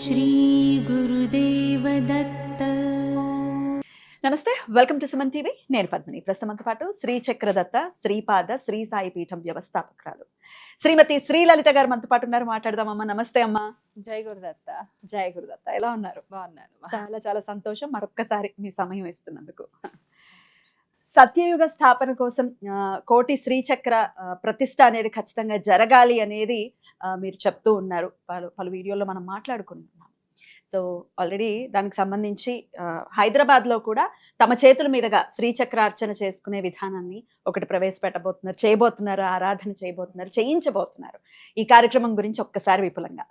శ్రీ గురుదేవ దత్త. నమస్తే, welcome to Suman TV. నేను పద్మిని. ప్రస్తుతంతో పాటు శ్రీ చక్రదత్త శ్రీపాద శ్రీ సాయి పీఠం వ్యవస్థాపకురాలు శ్రీమతి శ్రీలలిత గారు మనతో పాటు ఉన్నారు. మాట్లాడదాం అమ్మా. నమస్తే అమ్మా. జై గురుదత్త. జై గురుదత్త. ఎలా ఉన్నారు? బాగున్నాను. చాలా చాలా సంతోషం మరొక్కసారి మీ సమయం ఇస్తున్నందుకు. సత్యయుగ స్థాపన కోసం కోటి శ్రీచక్ర ప్రతిష్ట అనేది ఖచ్చితంగా జరగాలి అనేది మీరు చెప్తూ ఉన్నారు. పలు వీడియోల్లో మనం మాట్లాడుకుంటున్నాం. సో ఆల్రెడీ దానికి సంబంధించి హైదరాబాద్లో కూడా తమ చేతుల మీదుగా శ్రీచక్రార్చన చేసుకునే విధానాన్ని ఒకటి చేయబోతున్నారు, ఆరాధన చేయబోతున్నారు, చేయించబోతున్నారు. ఈ కార్యక్రమం గురించి ఒక్కసారి విపులంగా.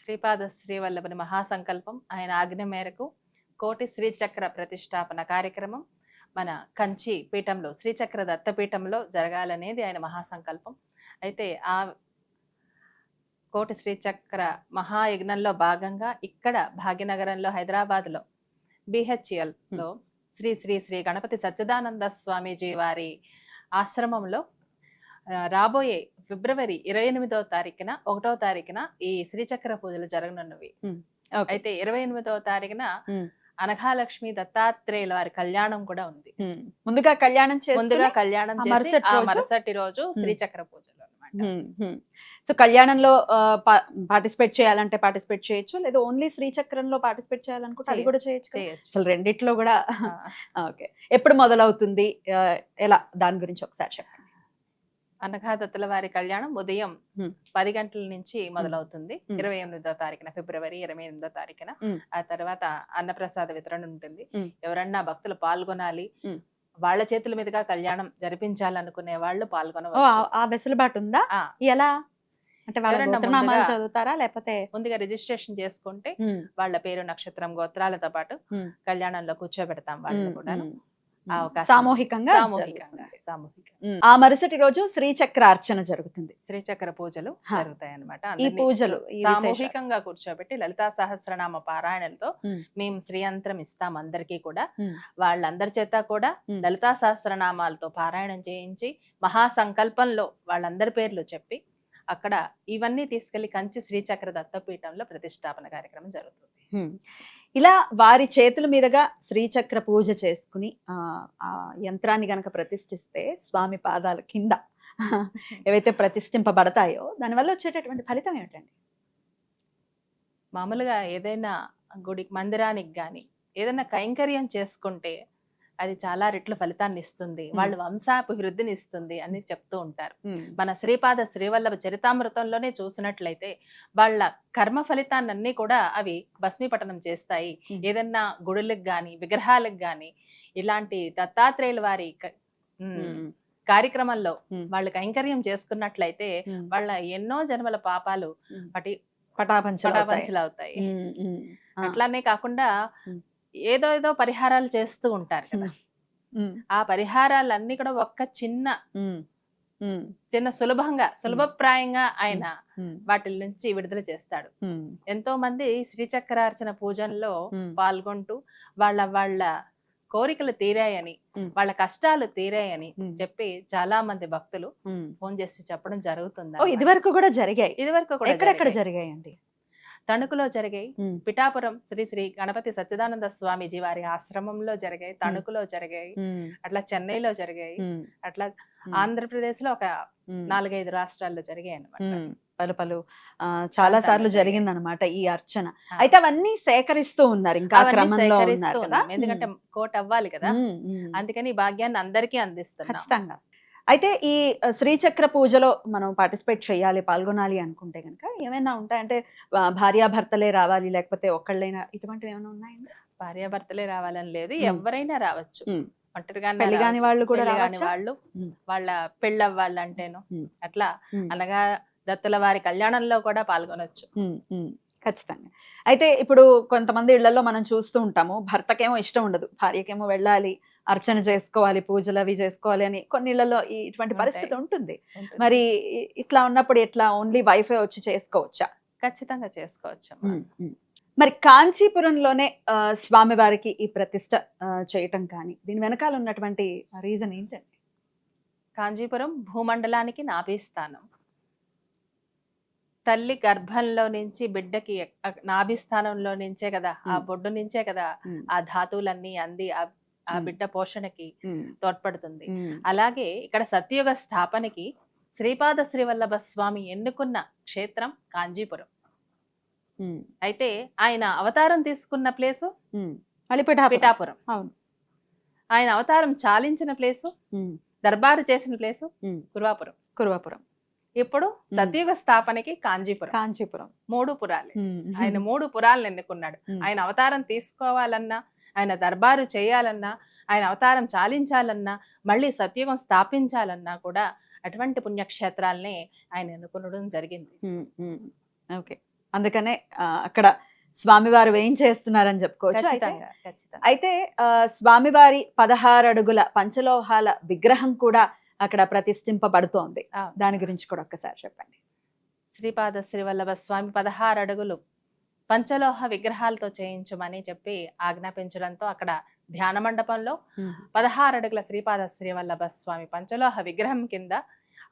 శ్రీపాద శ్రీవల్లభని మహాసంకల్పం, ఆయన ఆజ్ఞ మేరకు కోటి శ్రీచక్ర ప్రతిష్టాపన కార్యక్రమం మన కంచి పీఠంలో శ్రీచక్ర దత్తపీఠంలో జరగాలనేది ఆయన మహాసంకల్పం. అయితే ఆ కోటి శ్రీచక్ర మహాయజ్ఞంలో భాగంగా ఇక్కడ భాగ్యనగరంలో హైదరాబాద్లో బిహెచ్ఎల్లో శ్రీ శ్రీ శ్రీ గణపతి సచ్చిదానంద స్వామీజీ వారి ఆశ్రమంలో రాబోయే ఫిబ్రవరి 28వ తారీఖున 1వ తారీఖున ఈ శ్రీచక్ర పూజలు జరగనున్నవి. అయితే 28వ తారీఖున అనఘాలక్ష్మి దత్తాత్రేయుల వారి కళ్యాణం కూడా ఉంది. ముందుగా కళ్యాణం మరుసటి రోజు శ్రీచక్ర పూజలు అన్నమాట. సో కళ్యాణంలో పార్టిసిపేట్ చేయాలంటే పార్టిసిపేట్ చేయొచ్చు, లేదా ఓన్లీ శ్రీచక్రంలో పార్టిసిపేట్ చేయాలనుకుంటే అది కూడా చేయొచ్చు. అసలు రెండిట్లో కూడా ఓకే. ఎప్పుడు మొదలవుతుంది, ఎలా, దాని గురించి ఒకసారి చెప్పండి. అనఘాదత్తుల వారి కళ్యాణం ఉదయం 10 గంటల నుంచి మొదలవుతుంది. 28వ తారీఖున ఫిబ్రవరి 28వ తారీఖున. ఆ తర్వాత అన్నప్రసాద వితరణ ఉంటుంది. ఎవరన్నా భక్తులు పాల్గొనాలి, వాళ్ళ చేతుల మీదుగా కళ్యాణం జరిపించాలనుకునే వాళ్ళు పాల్గొనవచ్చు. ఆ వెసులుబాటు ఉందా? ఎలా అంటే చదువుతారా, లేకపోతే ముందుగా రిజిస్ట్రేషన్ చేసుకుంటే వాళ్ళ పేరు, నక్షత్రం, గోత్రాలతో పాటు కళ్యాణంలో కూర్చోబెడతాం వాళ్ళని కూడా. సామూహికంగా ఆ మరుసటి రోజు శ్రీచక్రార్చన జరుగుతుంది. శ్రీచక్ర పూజలు జరుగుతాయి అన్నమాట. ఈ పూజలు సామూహికంగా కూర్చోబెట్టి లలితా సహస్రనామ పారాయణలతో మేము శ్రీయంత్రం ఇస్తాం అందరికీ కూడా. వాళ్ళందరి చేత కూడా లలితా సహస్రనామాలతో పారాయణం చేయించి మహాసంకల్పంలో వాళ్ళందరి పేర్లు చెప్పి అక్కడ ఇవన్నీ తీసుకెళ్లి కంచి శ్రీచక్ర దత్తపీఠంలో ప్రతిష్టాపన కార్యక్రమం జరుగుతుంది. ఇలా వారి చేతుల మీదుగా శ్రీచక్ర పూజ చేసుకుని ఆ యంత్రాన్ని గనక ప్రతిష్ఠిస్తే స్వామి పాదాల కింద ఏవైతే ప్రతిష్ఠింపబడతాయో దానివల్ల వచ్చేటటువంటి ఫలితం ఏమిటండి? మామూలుగా ఏదైనా గుడి మందిరానికి గాని ఏదైనా కైంకర్యం చేసుకుంటే అది చాలా రెట్ల ఫలితాన్ని ఇస్తుంది, వాళ్ళ వంశాభివృద్ధిని ఇస్తుంది అని చెప్తూ ఉంటారు. మన శ్రీపాద శ్రీవల్లభ చరితామృతంలోనే చూసినట్లయితే వాళ్ళ కర్మ ఫలితాన్ని కూడా అవి భస్మీపటనం చేస్తాయి. ఏదన్నా గుడులకు గాని విగ్రహాలకు గాని ఇలాంటి దత్తాత్రేయుల వారి కార్యక్రమంలో వాళ్ళు కైంకర్యం చేసుకున్నట్లయితే వాళ్ళ ఎన్నో జన్మల పాపాలు పటాపంచలు అవుతాయి. అట్లానే కాకుండా ఏదో పరిహారాలు చేస్తూ ఉంటారు కదా, ఆ పరిహారాలన్నీ కూడా ఒక్క చిన్న సులభప్రాయంగా ఆయన వాటి నుంచి విడుదల చేస్తాడు. ఎంతో మంది శ్రీచక్రార్చన పూజల్లో పాల్గొంటూ వాళ్ళ కోరికలు తీరాయని, వాళ్ళ కష్టాలు తీరాయని చెప్పి చాలా మంది భక్తులు ఫోన్ చేసి చెప్పడం జరుగుతుంది. ఇదివరకు కూడా జరిగాయి. ఎక్కడెక్కడ జరిగాయండి? తణుకులో జరిగాయి, పిఠాపురం శ్రీ శ్రీ గణపతి సచ్చిదానంద స్వామీజీ వారి ఆశ్రమంలో జరిగాయి, తణుకులో జరిగాయి, అట్లా చెన్నైలో జరిగాయి, అట్లా ఆంధ్రప్రదేశ్ లో ఒక 4-5 రాష్ట్రాల్లో జరిగాయి అన్నమాట. పలు చాలా సార్లు జరిగింది అనమాట ఈ అర్చన. అయితే అవన్నీ సేకరిస్తూ ఉన్నారు, ఇంకా క్రమంలో ఉన్నారు. ఎందుకంటే కోట్ అవ్వాలి కదా, అందుకని ఈ భాగ్యాన్ని అందరికీ అందిస్తున్నాం. ఖచ్చితంగా. అయితే ఈ శ్రీచక్ర పూజలో మనం పార్టిసిపేట్ చేయాలి, పాల్గొనాలి అనుకుంటే కనుక ఏమైనా ఉంటాయంటే భార్యాభర్తలే రావాలి, లేకపోతే ఒక్కళ్ళైనా, ఇటువంటివి ఏమైనా ఉన్నాయండి? భార్యాభర్తలే రావాలని లేదు, ఎవరైనా రావచ్చు. ఒంటరిగా పెళ్లిగాని వాళ్ళు కూడా వాళ్ళు వాళ్ళ పెళ్ళవ్వాలి అంటేను అట్లా అనగా దత్తుల వారి కళ్యాణంలో కూడా పాల్గొనొచ్చు. ఖచ్చితంగా. అయితే ఇప్పుడు కొంతమంది ఇళ్లలో మనం చూస్తూ ఉంటాము, భర్తకేమో ఇష్టం ఉండదు, భార్యకేమో వెళ్ళాలి, అర్చన చేసుకోవాలి, పూజలు అవి చేసుకోవాలి అని కొన్ని ఇళ్లలో ఇటువంటి పరిస్థితి ఉంటుంది. మరి ఇట్లా ఉన్నప్పుడు ఎట్లా, ఓన్లీ వైఫే వచ్చి చేసుకోవచ్చా? ఖచ్చితంగా చేసుకోవచ్చు. మరి కాంచీపురంలోనే స్వామివారికి ఈ ప్రతిష్ట చేయటం కానీ దీని వెనకాల ఉన్నటువంటి రీజన్ ఏంటండి? కాంచీపురం భూమండలానికి నాభిస్థానం. తల్లి గర్భంలో నుంచి బిడ్డకి నాభిస్థానంలో నుంచే కదా, ఆ బొడ్డు నుంచే కదా ఆ ధాతువులన్నీ అంది ఆ బిడ్డ పోషణకి తోడ్పడుతుంది. అలాగే ఇక్కడ సత్యయుగ స్థాపనకి శ్రీపాద శ్రీవల్లభ స్వామి ఎన్నుకున్న క్షేత్రం కాంచీపురం. అయితే ఆయన అవతారం తీసుకున్న ప్లేసు పిఠాపురం. అవును. ఆయన అవతారం చాలించిన ప్లేసు, దర్బారు చేసిన ప్లేసు కురువాపురం. ఇప్పుడు సత్యయుగ స్థాపనకి కాంచీపురం. 3 పురాలే. ఆయన 3 పురాలను ఎన్నుకున్నాడు. ఆయన అవతారం తీసుకోవాలన్నా, ఆయన దర్బారు చేయాలన్నా, ఆయన అవతారం చాలించాలన్నా, మళ్ళీ సత్యయుగం స్థాపించాలన్నా కూడా అటువంటి పుణ్యక్షేత్రాలనే ఆయన ఎన్నుకునడం జరిగింది. ఓకే, అందుకనే అక్కడ స్వామివారు వేయించేస్తున్నారని చెప్పుకోవచ్చు. అయితే స్వామివారి 16 అడుగుల పంచలోహాల విగ్రహం కూడా అక్కడ ప్రతిష్ఠింపబడుతోంది. దాని గురించి కూడా ఒక్కసారి చెప్పండి. శ్రీపాద శ్రీవల్లభ స్వామి 16 అడుగులు పంచలోహ విగ్రహాలతో చేయించమని చెప్పి ఆజ్ఞాపించడంతో అక్కడ ధ్యాన మండపంలో 16 అడుగుల శ్రీపాద శ్రీవల్లభ స్వామి పంచలోహ విగ్రహం కింద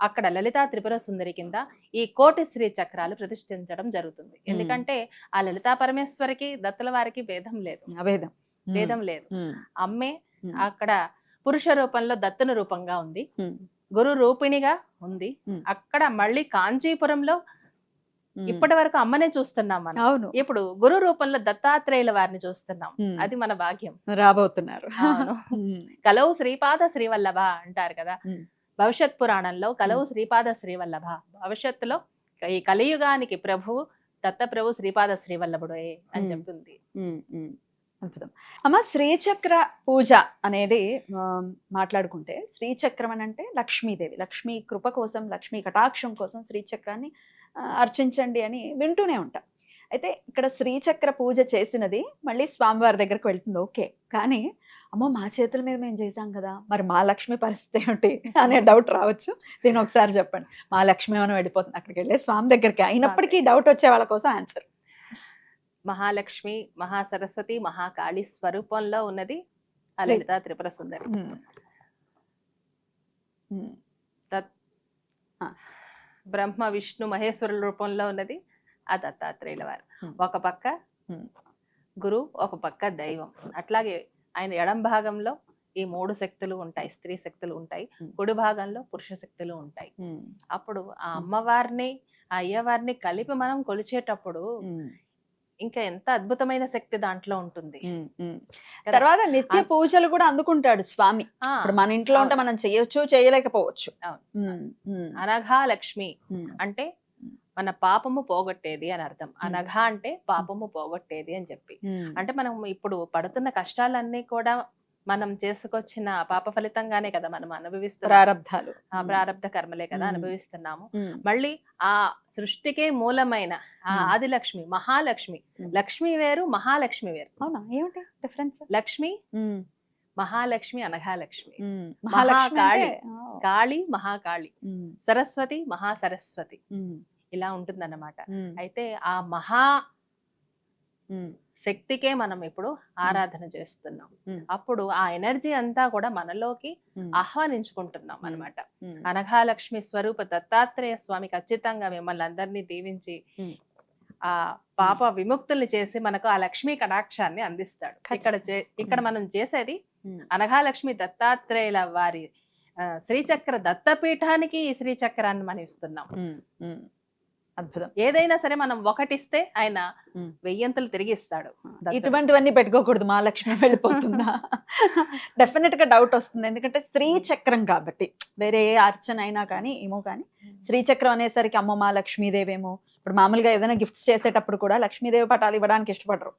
అక్కడ లలితా త్రిపుర సుందరి కింద ఈ కోటి శ్రీ చక్రాలు ప్రతిష్ఠించడం జరుగుతుంది. ఎందుకంటే ఆ లలితా పరమేశ్వరికి దత్తుల వారికి భేదం లేదు. అమ్మే అక్కడ పురుష రూపంలో దత్తుని రూపంగా ఉంది, గురు రూపిణిగా ఉంది. అక్కడ మళ్ళీ కాంచీపురంలో ఇప్పటి వరకు అమ్మనే చూస్తున్నాం మనం. అవును. ఇప్పుడు గురు రూపంలో దత్తాత్రేయుల వారిని చూస్తున్నాం. అది మన భాగ్యం. రాబోతున్నారు. కలవు శ్రీపాద శ్రీవల్లభ అంటారు కదా భవిష్యత్ పురాణంలో. కలవు శ్రీపాద శ్రీవల్లభ, భవిష్యత్తులో ఈ కలియుగానికి ప్రభువు దత్తప్రభు శ్రీపాద శ్రీవల్లభుడే అని చెప్తుంది. అద్భుతం. అమ్మ, శ్రీచక్ర పూజ అనేది మాట్లాడుకుంటే, శ్రీచక్రం అని అంటే లక్ష్మీదేవి, లక్ష్మీ కృప కోసం, లక్ష్మీ కటాక్షం కోసం శ్రీచక్రాన్ని అర్చించండి అని వింటూనే ఉంటాం. అయితే ఇక్కడ శ్రీచక్ర పూజ చేసినది మళ్ళీ స్వామివారి దగ్గరకు వెళ్తుంది, ఓకే. కానీ అమ్మో, మా చేతుల మీద మేము చేసాం కదా, మరి మా లక్ష్మి పరిస్థితి ఏమిటి అనే డౌట్ రావచ్చు. దీన్ని ఒకసారి చెప్పండి. మా లక్ష్మి ఏమైనా వెళ్ళిపోతుంది అక్కడికి వెళ్ళే స్వామి దగ్గరికి, అయినప్పటికీ డౌట్ వచ్చే వాళ్ళ కోసం ఆన్సర్. మహాలక్ష్మి, మహాసరస్వతి, మహాకాళి స్వరూపంలో ఉన్నది ఆ లలితా త్రిపుర సుందరి. బ్రహ్మ విష్ణు మహేశ్వరుల రూపంలో ఉన్నది ఆ దత్తాత్రేయుల వారు. ఒక పక్క గురు, ఒక పక్క దైవం. అట్లాగే ఆయన ఎడం భాగంలో ఈ 3 శక్తులు ఉంటాయి, స్త్రీ శక్తులు ఉంటాయి. కుడి భాగంలో పురుష శక్తులు ఉంటాయి. అప్పుడు ఆ అమ్మవారిని, ఆ అయ్యవారిని కలిపి మనం కొలిచేటప్పుడు ఇంకా ఎంత అద్భుతమైన శక్తి దాంట్లో ఉంటుంది. తర్వాత నిత్య పూజలు కూడా అందుకుంటాడు స్వామి. ఇప్పుడు మన ఇంట్లో ఉంటే మనం చేయొచ్చు, చేయలేకపోవచ్చు. అనఘా లక్ష్మి అంటే మన పాపము పోగొట్టేది అని అర్థం. అనఘ అంటే పాపము పోగొట్టేది అని చెప్పి. అంటే మనం ఇప్పుడు పడుతున్న కష్టాలన్నీ కూడా మనం చేసుకొచ్చిన పాప ఫలితంగానే కదా మనం అనుభవిస్తున్నాం. ప్రారబ్ధాలు, ప్రారబ్ధ కర్మలే కదా అనుభవిస్తున్నాము. మళ్ళీ ఆ సృష్టికే మూలమైన ఆ ఆదిలక్ష్మి, మహాలక్ష్మి. లక్ష్మి వేరు, మహాలక్ష్మి వేరు. అవునా? ఏమిటి డిఫరెన్స్? లక్ష్మి మహాలక్ష్మి, అనఘాలక్ష్మి. మహాకాళి, కాళి మహాకాళి, సరస్వతి మహాసరస్వతి, ఇలా ఉంటుందన్నమాట. అయితే ఆ మహా శక్తికే మనం ఇప్పుడు ఆరాధన చేస్తున్నాం. అప్పుడు ఆ ఎనర్జీ అంతా కూడా మనలోకి ఆహ్వానించుకుంటున్నాం అన్నమాట. అనఘాలక్ష్మి స్వరూప దత్తాత్రేయ స్వామి ఖచ్చితంగా మిమ్మల్ని అందరినీ దీవించి ఆ పాప విముక్తుల్ని చేసి మనకు ఆ లక్ష్మీ కటాక్షాన్ని అందిస్తాడు. ఇక్కడ మనం చేసేది అనఘాలక్ష్మి దత్తాత్రేయుల వారి శ్రీచక్ర దత్తపీఠానికి ఈ శ్రీచక్రాన్ని మనం ఇస్తున్నాం. అద్భుతం. ఏదైనా సరే మనం ఒకటిస్తే ఆయన 1000 తిరిగి ఇస్తాడు. ఇటువంటివన్నీ పెట్టుకోకూడదు, మా లక్ష్మి వెళ్ళిపోతుందా డెఫినెట్ గా డౌట్ వస్తుంది. ఎందుకంటే శ్రీచక్రం కాబట్టి, వేరే ఏ అర్చన అయినా కానీ ఏమో, కానీ శ్రీచక్రం అనేసరికి అమ్మ మా లక్ష్మీదేవేమో. ఇప్పుడు మామూలుగా ఏదైనా గిఫ్ట్స్ చేసేటప్పుడు కూడా లక్ష్మీదేవి పటాలు ఇవ్వడానికి ఇష్టపడరు,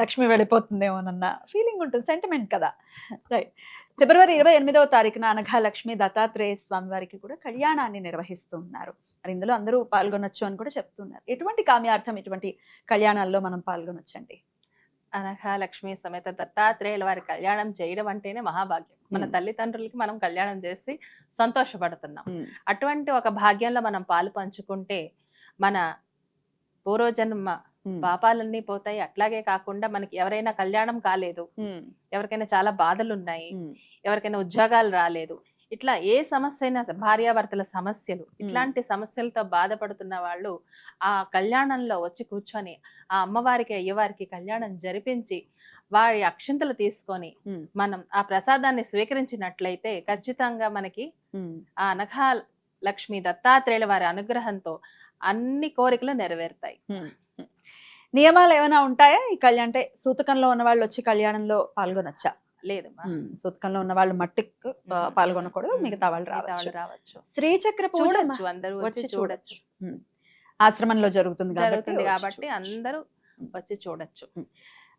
లక్ష్మి వెళ్ళిపోతుందేమోనన్న ఫీలింగ్ ఉంటుంది, సెంటిమెంట్ కదా. రైట్. ఫిబ్రవరి 28వ తారీఖున అనఘాలక్ష్మి దత్తాత్రేయ స్వామి వారికి కూడా కళ్యాణాన్ని నిర్వహిస్తూ ఉన్నారు. మరి ఇందులో అందరూ పాల్గొనొచ్చు అని కూడా చెప్తున్నారు. ఎటువంటి కామ్యార్థం ఇటువంటి కళ్యాణాల్లో మనం పాల్గొనొచ్చండి? అనఘాలక్ష్మి సమేత దత్తాత్రేయుల వారి కళ్యాణం చేయడం అంటేనే మహాభాగ్యం. మన తల్లిదండ్రులకి మనం కళ్యాణం చేసి సంతోషపడుతున్నాం. అటువంటి ఒక భాగ్యంలో మనం పాలు పంచుకుంటే మన పూర్వజన్మ పాపాలన్నీ పోతాయి. అట్లాగే కాకుండా మనకి ఎవరైనా కళ్యాణం కాలేదు, ఎవరికైనా చాలా బాధలు ఉన్నాయి, ఎవరికైనా ఉద్యోగాలు రాలేదు, ఇట్లా ఏ సమస్య అయినా భార్యాభర్తల సమస్యలు, ఇట్లాంటి సమస్యలతో బాధపడుతున్న వాళ్ళు ఆ కళ్యాణంలో వచ్చి కూర్చొని ఆ అమ్మవారికి అయ్యవారికి కళ్యాణం జరిపించి వారి అక్షింతలు తీసుకొని మనం ఆ ప్రసాదాన్ని స్వీకరించినట్లయితే ఖచ్చితంగా మనకి ఆ అనఘా లక్ష్మి దత్తాత్రేయుల వారి అనుగ్రహంతో అన్ని కోరికలు నెరవేరుతాయి. నియమాలు ఏమైనా ఉంటాయా ఈ కళ్యాణం? అంటే సూతకంలో ఉన్న వాళ్ళు వచ్చి కళ్యాణంలో పాల్గొనొచ్చా? లేదు, సూతకంలో ఉన్న వాళ్ళు మట్టికి పాల్గొనకూడదు, మిగతా వాళ్ళు రావచ్చు. శ్రీచక్ర పూజ చూడొచ్చు, అందరూ వచ్చి చూడొచ్చు. ఆశ్రమంలో జరుగుతుంది కాబట్టి అందరూ వచ్చి చూడొచ్చు.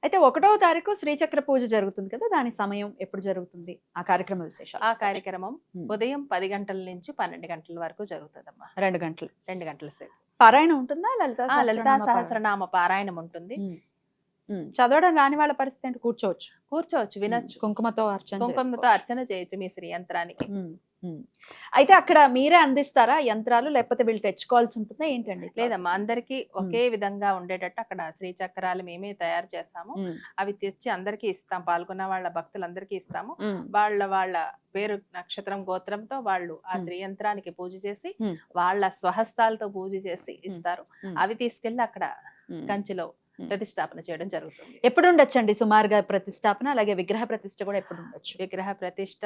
అయితే 1వ తారీఖు శ్రీచక్ర పూజ జరుగుతుంది కదా, దాని సమయం ఎప్పుడు జరుగుతుంది? ఆ కార్యక్రమ విశేషాలు. ఆ కార్యక్రమం ఉదయం 10 గంటల నుంచి 12 గంటల వరకు జరుగుతుందమ్మా. 2 గంటలు. 2 గంటల సేపు పారాయణం ఉంటుందా? లలితా సహస్రనామ పారాయణం ఉంటుంది. చదవడం రాని వాళ్ళ పరిస్థితి అంటే కూర్చోవచ్చు, వినొచ్చు. కుంకుమతో అర్చన చేయొచ్చు మీ శ్రీ యంత్రానికి. అయితే అక్కడ మీరే అందిస్తారా యంత్రాలు, లేకపోతే వీళ్ళు తెచ్చుకోవాల్సి ఉంటుందా ఏంటండి? లేదమ్మా, అందరికి ఒకే విధంగా ఉండేటట్టు అక్కడ శ్రీచక్రాలు మేమే తయారు చేస్తాము. అవి తెచ్చి అందరికి ఇస్తాం, పాల్గొన్న వాళ్ళ భక్తులందరికీ ఇస్తాము. వాళ్ళ పేరు, నక్షత్రం, గోత్రంతో వాళ్ళు ఆ శ్రీ యంత్రానికి పూజ చేసి వాళ్ళ స్వహస్తాలతో పూజ చేసి ఇస్తారు. అవి తీసుకెళ్లి అక్కడ కంచిలో ప్రతిష్టాపన చేయడం జరుగుతుంది. ఎప్పుడు ఉండొచ్చండి సుమారుగా ప్రతిష్టాపన? అలాగే విగ్రహ ప్రతిష్ట కూడా ఎప్పుడు ఉండొచ్చు? విగ్రహ ప్రతిష్ట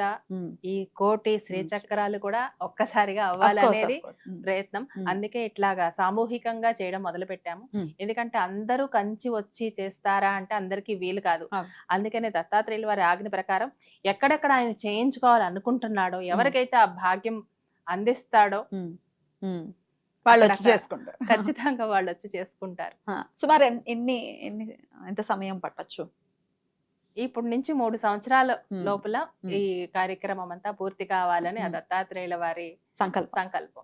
ఈ కోటి శ్రీచక్రాలు కూడా ఒక్కసారిగా అవ్వాలనేది ప్రయత్నం. అందుకే ఇట్లాగా సామూహికంగా చేయడం మొదలు పెట్టాము. ఎందుకంటే అందరూ కంచి వచ్చి చేస్తారా అంటే అందరికీ వీలు కాదు. అందుకనే దత్తాత్రేయుల వారి ఆజ్ఞ ప్రకారం ఎక్కడెక్కడ ఆయన చేయించుకోవాలనుకుంటున్నాడో, ఎవరికైతే ఆ భాగ్యం అందిస్తాడో వాళ్ళు వచ్చి చేసుకుంటారు. ఖచ్చితంగా వాళ్ళు వచ్చి చేసుకుంటారు. సుమారు ఎంత సమయం పట్టొచ్చు? ఇప్పుడు నుంచి 3 సంవత్సరాల లోపల ఈ కార్యక్రమం అంతా పూర్తి కావాలని ఆ దత్తాత్రేయుల వారి సంకల్పం.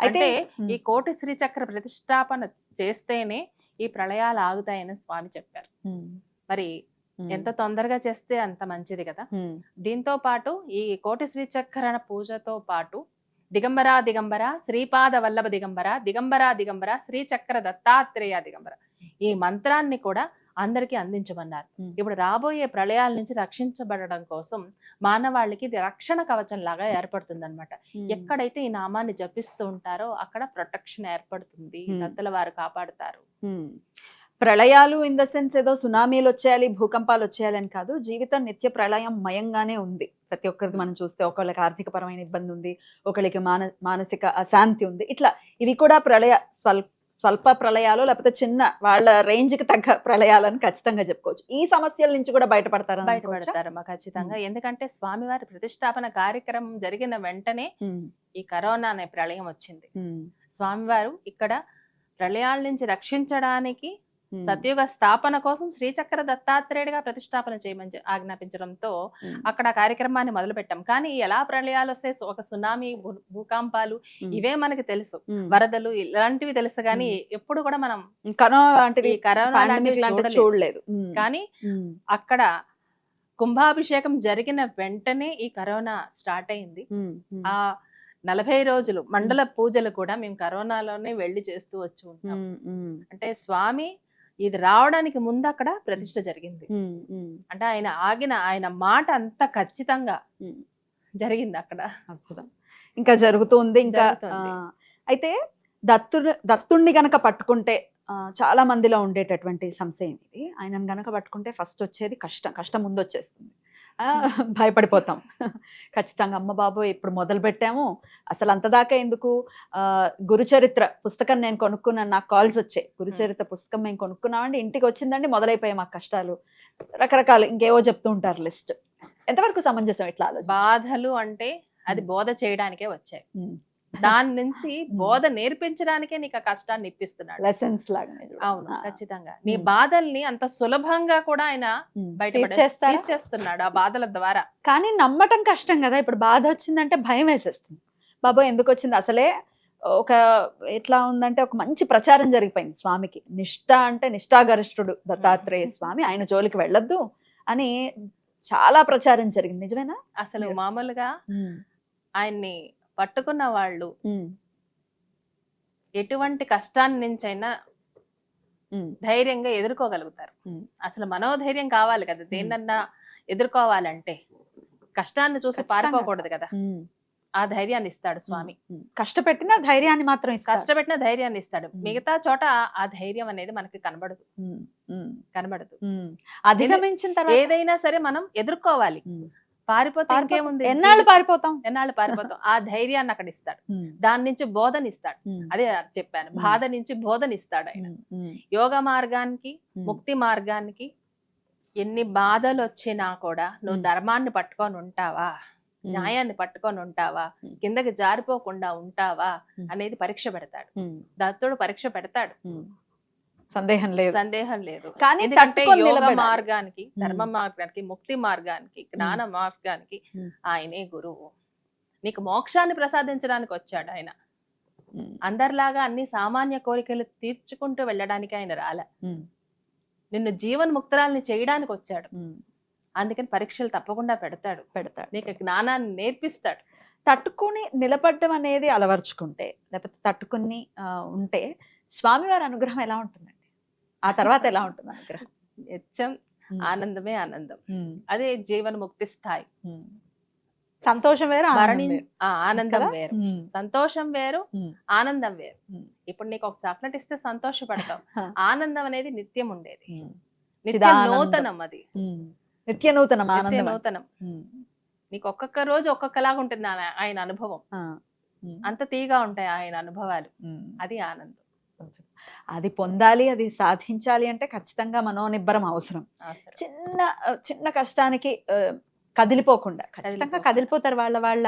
అయితే ఈ కోటి శ్రీచక్ర ప్రతిష్టాపన చేస్తేనే ఈ ప్రళయాలు ఆగుతాయని స్వామి చెప్పారు. మరి ఎంత తొందరగా చేస్తే అంత మంచిది కదా. దీంతో పాటు ఈ కోటి శ్రీచక్ర పూజతో పాటు దిగంబర దిగంబర శ్రీపాద వల్లభ దిగంబర దిగంబర దిగంబర శ్రీచక్ర దత్తాత్రేయ దిగంబర ఈ మంత్రాన్ని కూడా అందరికీ అందించమన్నారు. ఇప్పుడు రాబోయే ప్రళయాల నుంచి రక్షించబడడం కోసం మానవాళికి ఇది రక్షణ కవచం లాగా ఏర్పడుతుంది అనమాట. ఎక్కడైతే ఈ నామాన్ని జపిస్తూ ఉంటారో అక్కడ ప్రొటెక్షన్ ఏర్పడుతుంది, దత్తల వారు కాపాడుతారు. ప్రళయాలు ఇన్ ద సెన్స్ ఏదో సునామీలు వచ్చేయాలి, భూకంపాలు వచ్చేయాలని కాదు. జీవితం నిత్య ప్రళయం మయంగానే ఉంది. ప్రతి ఒక్కరికి మనం చూస్తే ఒకళ్ళకి ఆర్థిక పరమైన ఇబ్బంది ఉంది, ఒకళ్ళకి మానసిక అశాంతి ఉంది. ఇట్లా ఇవి కూడా స్వల్ప ప్రళయాలు, లేకపోతే చిన్న వాళ్ళ రేంజ్ కి తగ్గ ప్రళయాలని ఖచ్చితంగా చెప్పుకోవచ్చు. ఈ సమస్యల నుంచి కూడా బయటపడతారమ్మా ఖచ్చితంగా. ఎందుకంటే స్వామివారి ప్రతిష్టాపన కార్యక్రమం జరిగిన వెంటనే ఈ కరోనా అనే ప్రళయం వచ్చింది. స్వామివారు ఇక్కడ ప్రళయాల నుంచి రక్షించడానికి సత్యుగ స్థాపన కోసం శ్రీచక్ర దత్తాత్రేయుడిగా ప్రతిష్టాపన చేయమని ఆజ్ఞాపించడంతో అక్కడ కార్యక్రమాన్ని మొదలు పెట్టాం. కానీ ఎలా ప్రళయాలు వస్తే ఒక సునామీ, భూకంపాలు ఇవే మనకి తెలుసు, వరదలు ఇలాంటివి తెలుసు. కానీ ఎప్పుడు కూడా మనం కరోనా చూడలేదు. కానీ అక్కడ కుంభాభిషేకం జరిగిన వెంటనే ఈ కరోనా స్టార్ట్ అయింది. ఆ 40 రోజులు మండల పూజలు కూడా మేము కరోనాలోనే వెళ్లి చేస్తూ వచ్చి ఉంటాం. అంటే స్వామి ఇది రావడానికి ముందు అక్కడ ప్రతిష్ఠ జరిగింది. అంటే ఆయన మాట అంత ఖచ్చితంగా జరిగింది అక్కడ. ఇంకా జరుగుతుంది. ఇంకా అయితే దత్తుణ్ణి గనక పట్టుకుంటే చాలా మందిలో ఉండేటటువంటి సంశయం ఇది. ఆయనను గనక పట్టుకుంటే ఫస్ట్ వచ్చేది కష్టం ముందు వచ్చేస్తుంది. భయపడిపోతాం ఖచ్చితంగా. అమ్మ బాబు ఇప్పుడు మొదలు పెట్టాము, అసలు అంతదాకా ఎందుకు? గురుచరిత్ర పుస్తకం నేను కొనుక్కున్నాను, నాకు కాల్స్ వచ్చాయి. గురుచరిత్ర పుస్తకం మేము కొనుక్కున్నామండి, ఇంటికి వచ్చిందండి, మొదలైపోయాయి మాకు కష్టాలు, రకరకాలు ఇంకేవో చెప్తూ ఉంటారు లిస్ట్. ఎంతవరకు సమంజసం ఇట్లా ఆలోచన? బాధలు అంటే అది బోధ చేయడానికే వచ్చాయి. దాని నుంచి బోధ నేర్పించడానికే నీకు ఆ కష్టాన్ని ఇప్పిస్తున్నాడు, లెసన్స్ లాగా. అవును, ఖచ్చితంగా. నీ బాధల్ని అంత సులభంగా కూడా ఆయన బయట చేస్తున్నాడు ఆ బాధల ద్వారా. కానీ నమ్మటం కష్టం కదా. ఇప్పుడు బాధ వచ్చిందంటే భయం వేసేస్తుంది. బాబా ఎందుకు వచ్చింది? అసలే ఒక ఎట్లా ఉందంటే ఒక మంచి ప్రచారం జరిగిపోయింది స్వామికి. నిష్ఠ అంటే నిష్ఠాగరిష్ఠుడు దత్తాత్రేయ స్వామి, ఆయన జోలికి వెళ్ళొద్దు అని చాలా ప్రచారం జరిగింది. నిజమేనా? అసలు మామూలుగా ఆయన్ని పట్టుకున్న వాళ్ళు ఎటువంటి కష్టాన్ని నుంచైనా ధైర్యంగా ఎదుర్కోగలుగుతారు. అసలు మనోధైర్యం కావాలి కదా దేన్నన్నా ఎదుర్కోవాలంటే. కష్టాన్ని చూసి ఖచ్చితంగా. పారిపోకూడదు కదా, ఆ ధైర్యాన్ని ఇస్తాడు స్వామి. కష్టపెట్టిన ధైర్యాన్ని మాత్రం ఇస్తాడు. కష్టపెట్టిన ధైర్యాన్ని ఇస్తాడు. మిగతా చోట ఆ ధైర్యం అనేది మనకి కనబడదు. అధిగమించిన తర్వాత ఏదైనా సరే మనం ఎదుర్కోవాలి. పారిపోతే ఇంకేముంది, ఎన్నాళ్ళు పారిపోతాం. ఎన్నాళ్ళు పారిపోతాం. ఆ ధైర్యాన్ని అక్కడ ఇస్తాడు. దాని నుంచి బోధన ఇస్తాడు. అదే చెప్పాను, బాధ నుంచి బోధన ఇస్తాడు ఆయన. యోగ మార్గానికి, ముక్తి మార్గానికి ఎన్ని బాధలు వచ్చినా కూడా నువ్వు ధర్మాన్ని పట్టుకొని ఉంటావా, న్యాయాన్ని పట్టుకొని ఉంటావా, కిందకి జారిపోకుండా ఉంటావా అనేది పరీక్ష పెడతాడు. దత్తుడు పరీక్ష పెడతాడు, సందేహం లేదు, సందేహం లేదు. కానీ ఎందుకంటే తట్టుకొని యోగ నిలబడాలి. మార్గానికి, ధర్మ మార్గానికి, ముక్తి మార్గానికి, జ్ఞాన మార్గానికి ఆయనే గురువు. నీకు మోక్షాన్ని ప్రసాదించడానికి వచ్చాడు ఆయన. అందరిలాగా అన్ని సామాన్య కోరికలు తీర్చుకుంటూ వెళ్ళడానికి ఆయన రాలే. నిన్ను జీవన్ముక్తురాల్ని చేయడానికి వచ్చాడు. అందుకని పరీక్షలు తప్పకుండా పెడతాడు. నీకు జ్ఞానాన్ని నేర్పిస్తాడు. తట్టుకుని నిలబడడం అనేది అలవర్చుకుంటే, లేకపోతే తట్టుకుని ఉంటే స్వామివారి అనుగ్రహం ఎలా ఉంటుందండి? ఆ తర్వాత ఎలా ఉంటుంది అనుగ్రహం? నిత్యం ఆనందమే ఆనందం. అదే జీవన్ముక్తి స్థాయి. సంతోషం వేరు, ఆనందం వేరు. సంతోషం వేరు, ఆనందం వేరు. ఇప్పుడు నీకు ఒక చాక్లెట్ ఇస్తే సంతోషపడతావు. ఆనందం అనేది నిత్యం ఉండేది, నిత్య నూతనం. అది నిత్య నూతనం, నిత్య నూతనం. నీకు ఒక్కొక్క రోజు ఒక్కొక్కలాగా ఉంటుంది ఆయన అనుభవం. అంత తీగా ఉంటాయి ఆయన అనుభవాలు. అది ఆనందం. అది పొందాలి, అది సాధించాలి అంటే ఖచ్చితంగా మనోనిబ్బరం అవసరం. చిన్న చిన్న కష్టానికి కదిలిపోకుండా, ఖచ్చితంగా కదిలిపోతారు. వాళ్ళ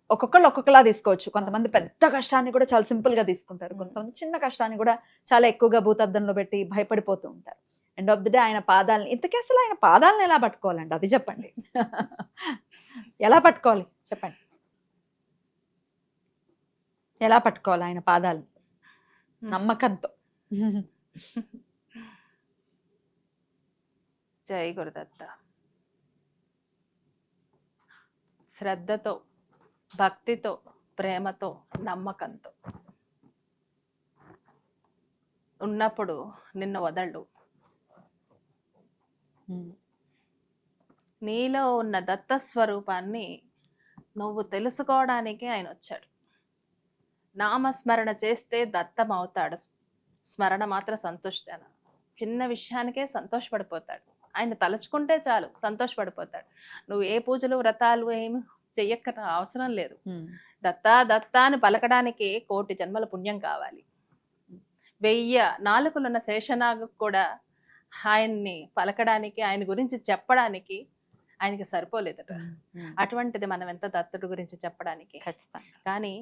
ఒక్కొక్కళ్ళు ఒక్కొక్కలా తీసుకోవచ్చు. కొంతమంది పెద్ద కష్టాన్ని కూడా చాలా సింపుల్ గా తీసుకుంటారు. కొంతమంది చిన్న కష్టాన్ని కూడా చాలా ఎక్కువగా భూతద్దంలో పెట్టి భయపడిపోతూ ఉంటారు. ఎండ్ ఆఫ్ ది డే ఆయన పాదాలని, ఇంతకీ అసలు ఆయన పాదాలను ఎలా పట్టుకోవాలండి? అది చెప్పండి. ఎలా పట్టుకోవాలి చెప్పండి, ఎలా పట్టుకోవాలి ఆయన పాదాలను? నమ్మకంతో. జై గురుదత్త. శ్రద్ధతో, భక్తితో, ప్రేమతో, నమ్మకంతో ఉన్నప్పుడు నిన్ను వదలడు. నీలో ఉన్న దత్త స్వరూపాన్ని నువ్వు తెలుసుకోవడానికి ఆయన వచ్చాడు. నామస్మరణ చేస్తే దత్తం అవుతాడు. స్మరణ మాత్రం సంతుష్టన. చిన్న విషయానికే సంతోషపడిపోతాడు. ఆయన తలుచుకుంటే చాలు సంతోషపడిపోతాడు. నువ్వు ఏ పూజలు వ్రతాలు ఏమి చెయ్యక అవసరం లేదు. దత్తా దత్తా అని పలకడానికి 1,000,000 జన్మల పుణ్యం కావాలి. 1000 నాలుకలున్న శేషనాగు కూడా ఆయన్ని పలకడానికి, ఆయన గురించి చెప్పడానికి ఆయనకి సరిపోలేదట. అటువంటిది మనం ఎంత దత్తుడి గురించి చెప్పడానికి. ఖచ్చితంగా. కానీ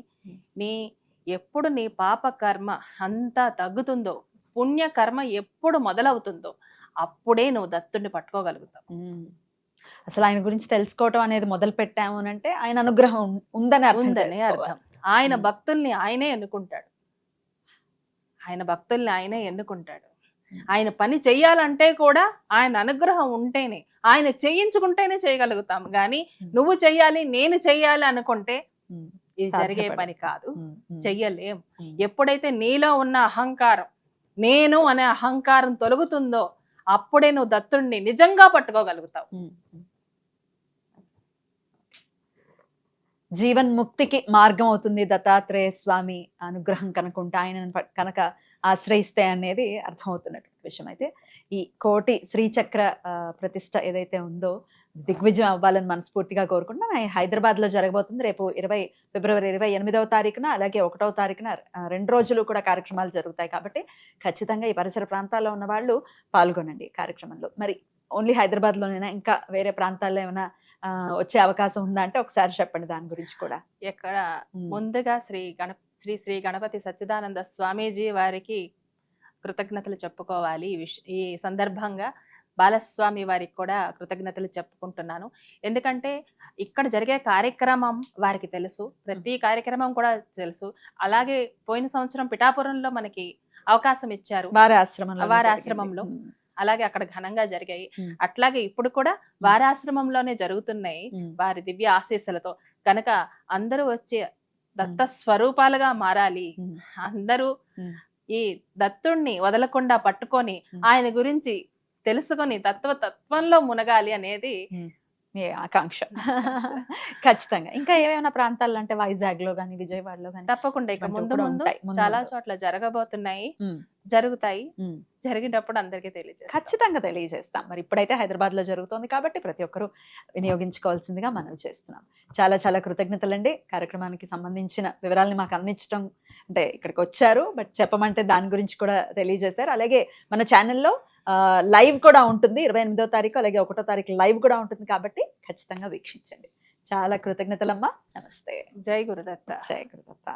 ఎప్పుడు నీ పాప కర్మ అంతా తగ్గుతుందో, పుణ్యకర్మ ఎప్పుడు మొదలవుతుందో అప్పుడే నువ్వు దత్తుడిని పట్టుకోగలుగుతావు. అసలు ఆయన గురించి తెలుసుకోవటం అనేది మొదలు పెట్టాము అంటే ఆయన అనుగ్రహం ఉందని అర్థం. ఆయన భక్తుల్ని ఆయనే ఎన్నుకుంటాడు. ఆయన పని చెయ్యాలంటే కూడా ఆయన అనుగ్రహం ఉంటేనే, ఆయన చేయించుకుంటేనే చేయగలుగుతాం. కానీ నువ్వు చెయ్యాలి, నేను చెయ్యాలి అనుకుంటే ఇది జరిగే పని కాదు, చెయ్యలేం. ఎప్పుడైతే నీలో ఉన్న అహంకారం, నేను అనే అహంకారం తొలగుతుందో అప్పుడే నువ్వు దత్తుడిని నిజంగా పట్టుకోగలుగుతావు. జీవన్ముక్తికి మార్గం అవుతుంది దత్తాత్రేయ స్వామి అనుగ్రహం కనుకుంటే, ఆయన కనుక ఆశ్రయిస్తే అనేది అర్థమవుతున్నటువంటి విషయం. అయితే ఈ 1,000,000 శ్రీచక్ర ప్రతిష్ట ఏదైతే ఉందో దిగ్విజయం అవ్వాలని మనస్ఫూర్తిగా కోరుకుంటున్నాం. హైదరాబాద్ లో జరగబోతుంది రేపు ఫిబ్రవరి 28వ తారీఖున, అలాగే 1వ తారీఖున 2 రోజులు కూడా కార్యక్రమాలు జరుగుతాయి. కాబట్టి ఖచ్చితంగా ఈ పరిసర ప్రాంతాల్లో ఉన్న వాళ్ళు పాల్గొనండి కార్యక్రమంలో. మరి ఓన్లీ హైదరాబాద్ లోనైనా ఇంకా వేరే ప్రాంతాల్లో ఏమైనా వచ్చే అవకాశం ఉందా అంటే ఒకసారి చెప్పండి దాని గురించి కూడా. ఎక్కడ ముందుగా శ్రీ గణపతి సచ్చిదానంద స్వామీజీ వారికి కృతజ్ఞతలు చెప్పుకోవాలి. ఈ సందర్భంగా బాలస్వామి వారికి కూడా కృతజ్ఞతలు చెప్పుకుంటున్నాను. ఎందుకంటే ఇక్కడ జరిగే కార్యక్రమం వారికి తెలుసు, ప్రతి కార్యక్రమం కూడా తెలుసు. అలాగే పోయిన సంవత్సరం పిఠాపురంలో మనకి అవకాశం ఇచ్చారు, వారి ఆశ్రమంలో. అలాగే అక్కడ ఘనంగా జరిగాయి. అట్లాగే ఇప్పుడు కూడా వారాశ్రమంలోనే జరుగుతున్నాయి వారి దివ్య ఆశీస్సులతో. కనుక అందరూ వచ్చి దత్త స్వరూపాలుగా మారాలి. అందరూ ఈ దత్తుణ్ణి వదలకుండా పట్టుకొని ఆయన గురించి తెలుసుకొని తత్వంలో మునగాలి అనేది మీ ఆకాంక్ష. ఖచ్చితంగా. ఇంకా ఏమైనా ప్రాంతాల్లో అంటే వైజాగ్ లో కానీ విజయవాడలో కానీ తప్పకుండా ఇక ఇటువంటివి ముందు కూడా ముందు ఉంటాయి. ముందు చాలా ముందు. చోట్ల జరగబోతున్నాయి, ఉమ్, జరుగుతాయి. ఉమ్. జరిగినప్పుడు అందరికీ తెలియజేస్తాం. ఖచ్చితంగా తెలియజేస్తాం. మరి ఇప్పుడైతే హైదరాబాద్ లో జరుగుతోంది కాబట్టి ప్రతి ఒక్కరూ వినియోగించుకోవాల్సిందిగా మనం చేస్తున్నాం. చాలా చాలా కృతజ్ఞతలండి. కార్యక్రమానికి సంబంధించిన వివరాలని మాకు అందించడం, అంటే ఇక్కడికి వచ్చారు బట్ చెప్పమంటే దాని గురించి కూడా తెలియజేశారు. అలాగే మన ఛానల్లో లైవ్ కూడా ఉంటుంది 28వ తారీఖు, అలాగే 1వ తారీఖు లైవ్ కూడా ఉంటుంది కాబట్టి ఖచ్చితంగా వీక్షించండి. చాలా కృతజ్ఞతలమ్మా. నమస్తే. జై గురుదత్త. జయ గురుదత్త.